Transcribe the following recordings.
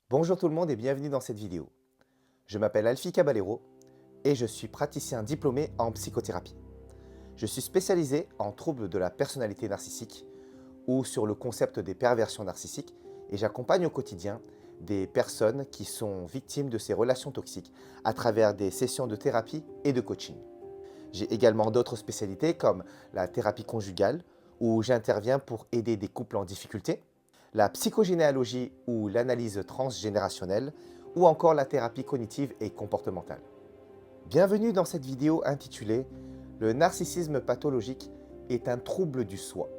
Bonjour tout le monde et bienvenue dans cette vidéo. Je m'appelle Alfie Caballero et je suis praticien diplômé en psychothérapie. Je suis spécialisé en troubles de la personnalité narcissique ou sur le concept des perversions narcissiques et j'accompagne au quotidien des personnes qui sont victimes de ces relations toxiques à travers des sessions de thérapie et de coaching. J'ai également d'autres spécialités comme la thérapie conjugale où j'interviens pour aider des couples en difficulté, la psychogénéalogie ou l'analyse transgénérationnelle, ou encore la thérapie cognitive et comportementale. Bienvenue dans cette vidéo intitulée « Le narcissisme pathologique est un trouble du soi ».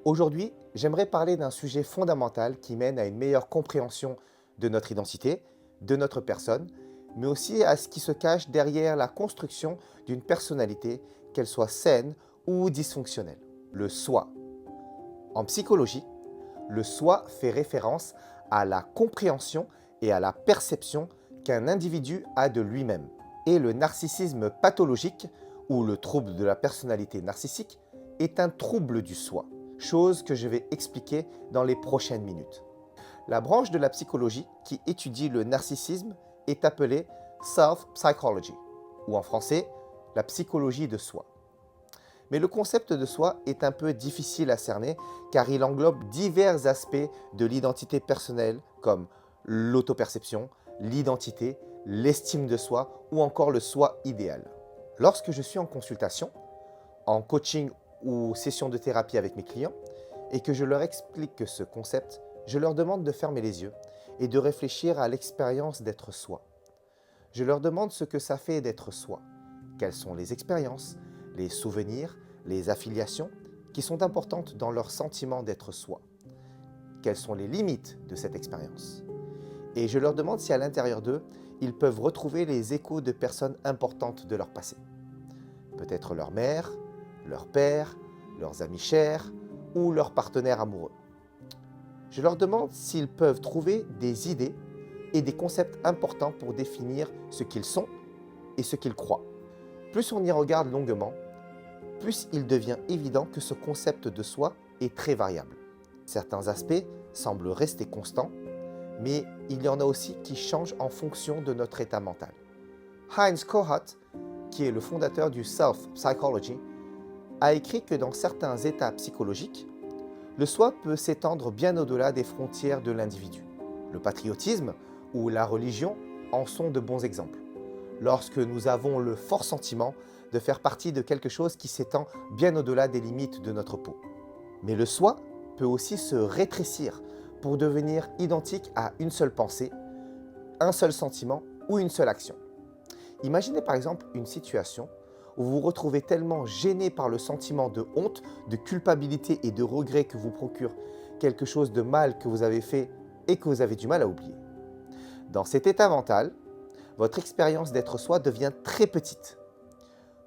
Aujourd'hui, j'aimerais parler d'un sujet fondamental qui mène à une meilleure compréhension de notre identité, de notre personne, mais aussi à ce qui se cache derrière la construction d'une personnalité, qu'elle soit saine ou dysfonctionnelle. Le soi. En psychologie, le soi fait référence à la compréhension et à la perception qu'un individu a de lui-même. Et le narcissisme pathologique, ou le trouble de la personnalité narcissique, est un trouble du soi, chose que je vais expliquer dans les prochaines minutes. La branche de la psychologie qui étudie le narcissisme est appelée self-psychology, ou en français, la psychologie de soi. Mais le concept de soi est un peu difficile à cerner car il englobe divers aspects de l'identité personnelle comme l'autoperception, l'identité, l'estime de soi ou encore le soi idéal. Lorsque je suis en consultation, en coaching ou session de thérapie avec mes clients et que je leur explique ce concept, je leur demande de fermer les yeux et de réfléchir à l'expérience d'être soi. Je leur demande ce que ça fait d'être soi, quelles sont les expériences, les souvenirs, les affiliations qui sont importantes dans leur sentiment d'être soi. Quelles sont les limites de cette expérience? Et je leur demande si à l'intérieur d'eux, ils peuvent retrouver les échos de personnes importantes de leur passé. Peut-être leur mère, leur père, leurs amis chers ou leurs partenaires amoureux. Je leur demande s'ils peuvent trouver des idées et des concepts importants pour définir ce qu'ils sont et ce qu'ils croient. Plus on y regarde longuement, plus il devient évident que ce concept de soi est très variable. Certains aspects semblent rester constants, mais il y en a aussi qui changent en fonction de notre état mental. Heinz Kohut, qui est le fondateur du Self-Psychology, a écrit que dans certains états psychologiques, le soi peut s'étendre bien au-delà des frontières de l'individu. Le patriotisme ou la religion en sont de bons exemples. Lorsque nous avons le fort sentiment de faire partie de quelque chose qui s'étend bien au-delà des limites de notre peau. Mais le soi peut aussi se rétrécir pour devenir identique à une seule pensée, un seul sentiment ou une seule action. Imaginez par exemple une situation où vous vous retrouvez tellement gêné par le sentiment de honte, de culpabilité et de regret que vous procure quelque chose de mal que vous avez fait et que vous avez du mal à oublier. Dans cet état mental, votre expérience d'être soi devient très petite.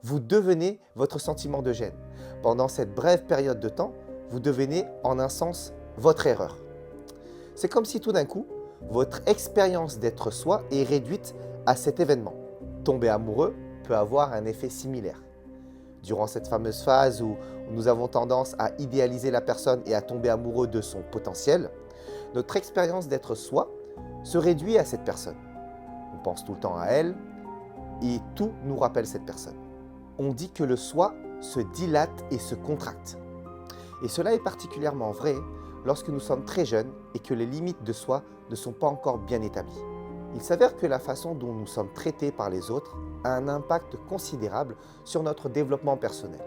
Vous devenez votre sentiment de gêne. Pendant cette brève période de temps, vous devenez en un sens votre erreur. C'est comme si tout d'un coup, votre expérience d'être soi est réduite à cet événement. Tomber amoureux peut avoir un effet similaire. Durant cette fameuse phase où nous avons tendance à idéaliser la personne et à tomber amoureux de son potentiel, notre expérience d'être soi se réduit à cette personne. On pense tout le temps à elle et tout nous rappelle cette personne. On dit que le soi se dilate et se contracte. Et cela est particulièrement vrai lorsque nous sommes très jeunes et que les limites de soi ne sont pas encore bien établies. Il s'avère que la façon dont nous sommes traités par les autres a un impact considérable sur notre développement personnel.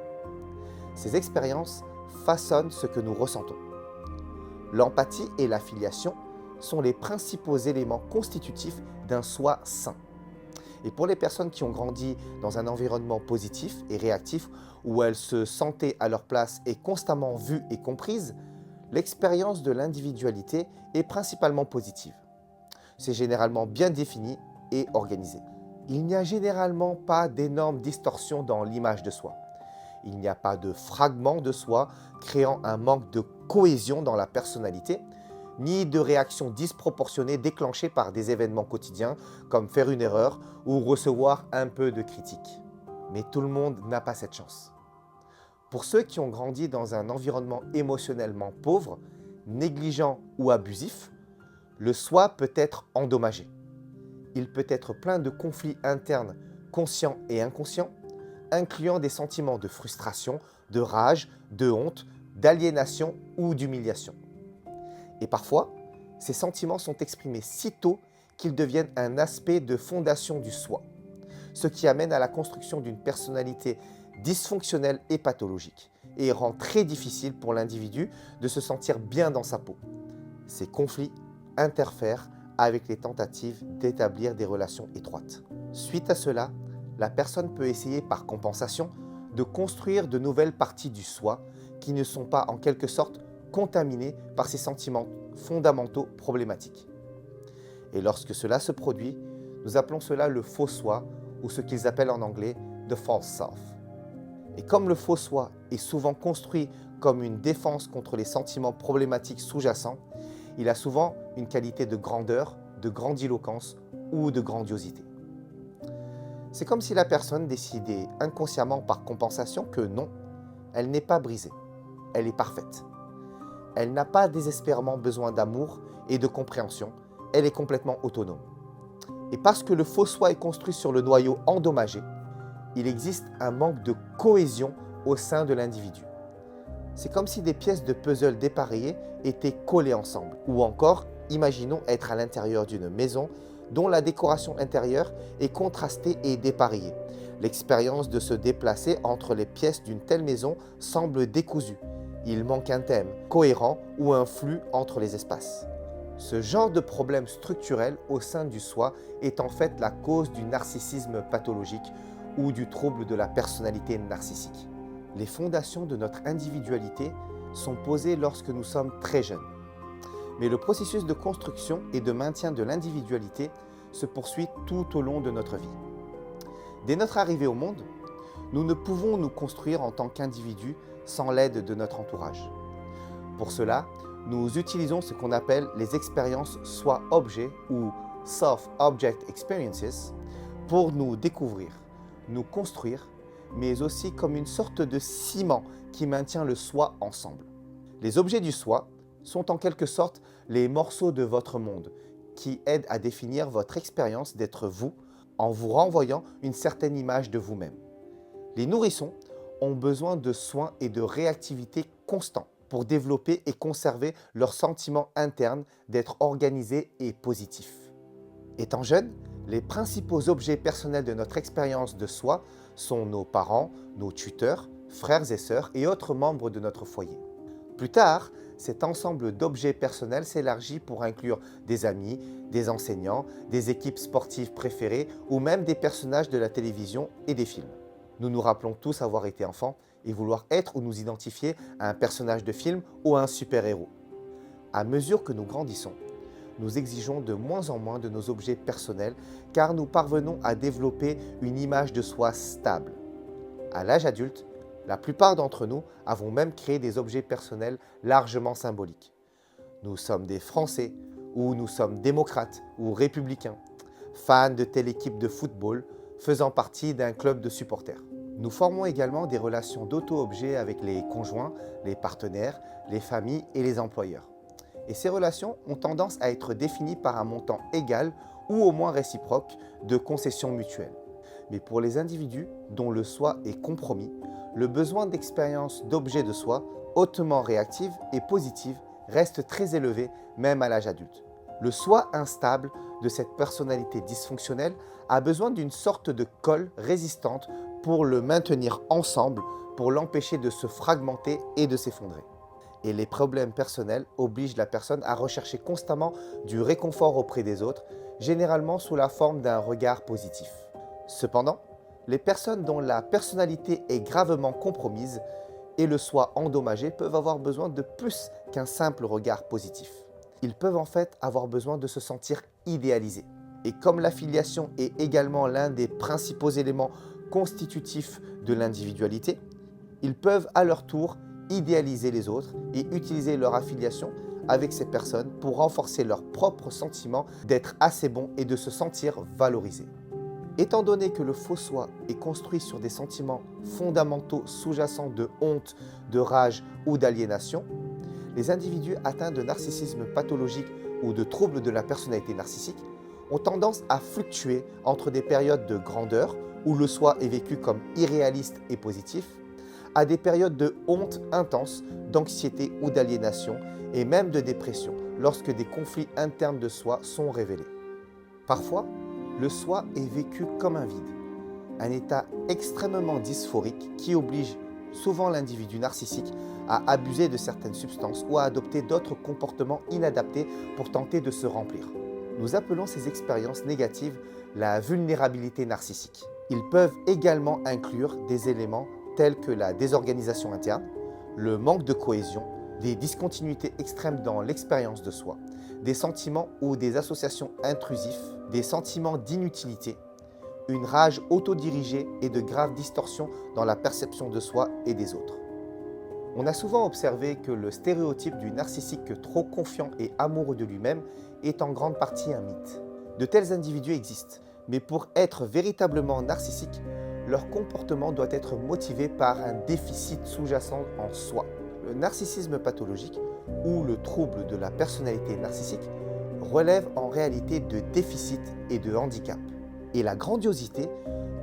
Ces expériences façonnent ce que nous ressentons. L'empathie et l'affiliation sont les principaux éléments constitutifs d'un soi sain. Et pour les personnes qui ont grandi dans un environnement positif et réactif, où elles se sentaient à leur place et constamment vues et comprises, l'expérience de l'individualité est principalement positive. C'est généralement bien défini et organisé. Il n'y a généralement pas d'énormes distorsions dans l'image de soi. Il n'y a pas de fragments de soi créant un manque de cohésion dans la personnalité, ni de réactions disproportionnées déclenchées par des événements quotidiens comme faire une erreur ou recevoir un peu de critique. Mais tout le monde n'a pas cette chance. Pour ceux qui ont grandi dans un environnement émotionnellement pauvre, négligent ou abusif, Le soi peut être endommagé. Il peut être plein de conflits internes conscients et inconscients, incluant des sentiments de frustration, de rage, de honte, d'aliénation ou d'humiliation. Et parfois, ces sentiments sont exprimés si tôt qu'ils deviennent un aspect de fondation du soi, ce qui amène à la construction d'une personnalité dysfonctionnelle et pathologique, et rend très difficile pour l'individu de se sentir bien dans sa peau. Ces conflits interfèrent avec les tentatives d'établir des relations étroites. Suite à cela, la personne peut essayer par compensation de construire de nouvelles parties du soi qui ne sont pas en quelque sorte contaminées par ces sentiments fondamentaux problématiques. Et lorsque cela se produit, nous appelons cela le faux soi ou ce qu'ils appellent en anglais « the false self ». Et comme le faux soi est souvent construit comme une défense contre les sentiments problématiques sous-jacents, il a souvent une qualité de grandeur, de grandiloquence ou de grandiosité. C'est comme si la personne décidait inconsciemment par compensation que non, elle n'est pas brisée, elle est parfaite. Elle n'a pas désespérément besoin d'amour et de compréhension, elle est complètement autonome. Et parce que le faux soi est construit sur le noyau endommagé, il existe un manque de cohésion au sein de l'individu. C'est comme si des pièces de puzzle dépareillées étaient collées ensemble. Ou encore, imaginons être à l'intérieur d'une maison dont la décoration intérieure est contrastée et dépareillée. L'expérience de se déplacer entre les pièces d'une telle maison semble décousue. Il manque un thème cohérent ou un flux entre les espaces. Ce genre de problème structurel au sein du soi est en fait la cause du narcissisme pathologique ou du trouble de la personnalité narcissique. Les fondations de notre individualité sont posées lorsque nous sommes très jeunes. Mais le processus de construction et de maintien de l'individualité se poursuit tout au long de notre vie. Dès notre arrivée au monde, nous ne pouvons nous construire en tant qu'individus sans l'aide de notre entourage. Pour cela, nous utilisons ce qu'on appelle les expériences soi-objet ou Self-Object Experiences pour nous découvrir, nous construire, mais aussi comme une sorte de ciment qui maintient le soi ensemble. Les objets du soi sont en quelque sorte les morceaux de votre monde qui aident à définir votre expérience d'être vous en vous renvoyant une certaine image de vous-même. Les nourrissons ont besoin de soins et de réactivité constants pour développer et conserver leur sentiment interne d'être organisé et positif. Étant jeune, les principaux objets personnels de notre expérience de soi sont nos parents, nos tuteurs, frères et sœurs et autres membres de notre foyer. Plus tard, cet ensemble d'objets personnels s'élargit pour inclure des amis, des enseignants, des équipes sportives préférées ou même des personnages de la télévision et des films. Nous nous rappelons tous avoir été enfants et vouloir être ou nous identifier à un personnage de film ou à un super-héros. À mesure que nous grandissons, nous exigeons de moins en moins de nos objets personnels car nous parvenons à développer une image de soi stable. À l'âge adulte, la plupart d'entre nous avons même créé des objets personnels largement symboliques. Nous sommes des Français, ou nous sommes démocrates ou républicains, fans de telle équipe de football, faisant partie d'un club de supporters. Nous formons également des relations d'auto-objets avec les conjoints, les partenaires, les familles et les employeurs. Et ces relations ont tendance à être définies par un montant égal ou au moins réciproque de concessions mutuelles. Mais pour les individus dont le soi est compromis, le besoin d'expérience d'objets de soi hautement réactive et positive reste très élevé même à l'âge adulte. Le soi instable de cette personnalité dysfonctionnelle a besoin d'une sorte de colle résistante pour le maintenir ensemble, pour l'empêcher de se fragmenter et de s'effondrer. Et les problèmes personnels obligent la personne à rechercher constamment du réconfort auprès des autres, généralement sous la forme d'un regard positif. Cependant, les personnes dont la personnalité est gravement compromise et le soi endommagé peuvent avoir besoin de plus qu'un simple regard positif. Ils peuvent en fait avoir besoin de se sentir idéalisés. Et comme l'affiliation est également l'un des principaux éléments constitutifs de l'individualité, ils peuvent à leur tour idéaliser les autres et utiliser leur affiliation avec ces personnes pour renforcer leur propre sentiment d'être assez bon et de se sentir valorisé. Étant donné que le faux soi est construit sur des sentiments fondamentaux sous-jacents de honte, de rage ou d'aliénation, les individus atteints de narcissisme pathologique ou de troubles de la personnalité narcissique ont tendance à fluctuer entre des périodes de grandeur, où le soi est vécu comme irréaliste et positif, à des périodes de honte intense, d'anxiété ou d'aliénation, et même de dépression, lorsque des conflits internes de soi sont révélés. Parfois, le soi est vécu comme un vide, un état extrêmement dysphorique qui oblige souvent l'individu narcissique à abuser de certaines substances ou à adopter d'autres comportements inadaptés pour tenter de se remplir. Nous appelons ces expériences négatives la vulnérabilité narcissique. Ils peuvent également inclure des éléments tels que la désorganisation interne, le manque de cohésion, des discontinuités extrêmes dans l'expérience de soi, des sentiments ou des associations intrusifs, des sentiments d'inutilité, une rage autodirigée et de graves distorsions dans la perception de soi et des autres. On a souvent observé que le stéréotype du narcissique trop confiant et amoureux de lui-même est en grande partie un mythe. De tels individus existent, mais pour être véritablement narcissiques, leur comportement doit être motivé par un déficit sous-jacent en soi. Le narcissisme pathologique, ou le trouble de la personnalité narcissique, relève en réalité de déficit et de handicap. Et la grandiosité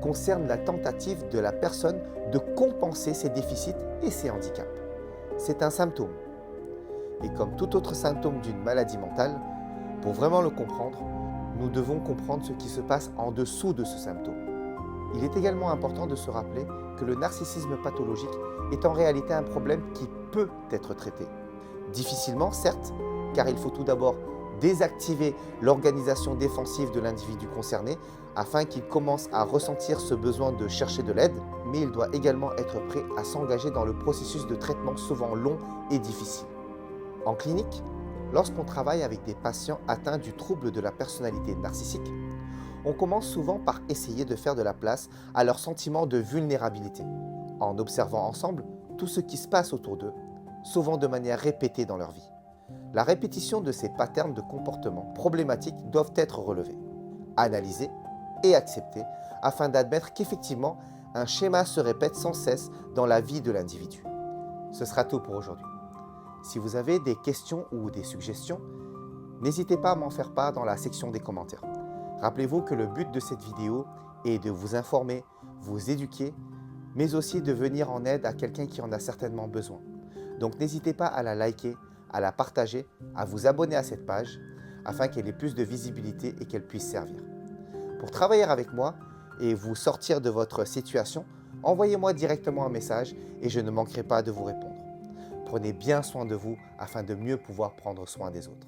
concerne la tentative de la personne de compenser ses déficits et ses handicaps. C'est un symptôme. Et comme tout autre symptôme d'une maladie mentale, pour vraiment le comprendre, nous devons comprendre ce qui se passe en dessous de ce symptôme. Il est également important de se rappeler que le narcissisme pathologique est en réalité un problème qui peut être traité. Difficilement, certes, car il faut tout d'abord désactiver l'organisation défensive de l'individu concerné afin qu'il commence à ressentir ce besoin de chercher de l'aide, mais il doit également être prêt à s'engager dans le processus de traitement souvent long et difficile. En clinique, lorsqu'on travaille avec des patients atteints du trouble de la personnalité narcissique, on commence souvent par essayer de faire de la place à leur sentiment de vulnérabilité, en observant ensemble tout ce qui se passe autour d'eux, souvent de manière répétée dans leur vie. La répétition de ces patterns de comportement problématiques doivent être relevés, analysés et acceptés afin d'admettre qu'effectivement, un schéma se répète sans cesse dans la vie de l'individu. Ce sera tout pour aujourd'hui. Si vous avez des questions ou des suggestions, n'hésitez pas à m'en faire part dans la section des commentaires. Rappelez-vous que le but de cette vidéo est de vous informer, vous éduquer, mais aussi de venir en aide à quelqu'un qui en a certainement besoin. Donc n'hésitez pas à la liker, à la partager, à vous abonner à cette page afin qu'elle ait plus de visibilité et qu'elle puisse servir. Pour travailler avec moi et vous sortir de votre situation, envoyez-moi directement un message et je ne manquerai pas de vous répondre. Prenez bien soin de vous afin de mieux pouvoir prendre soin des autres.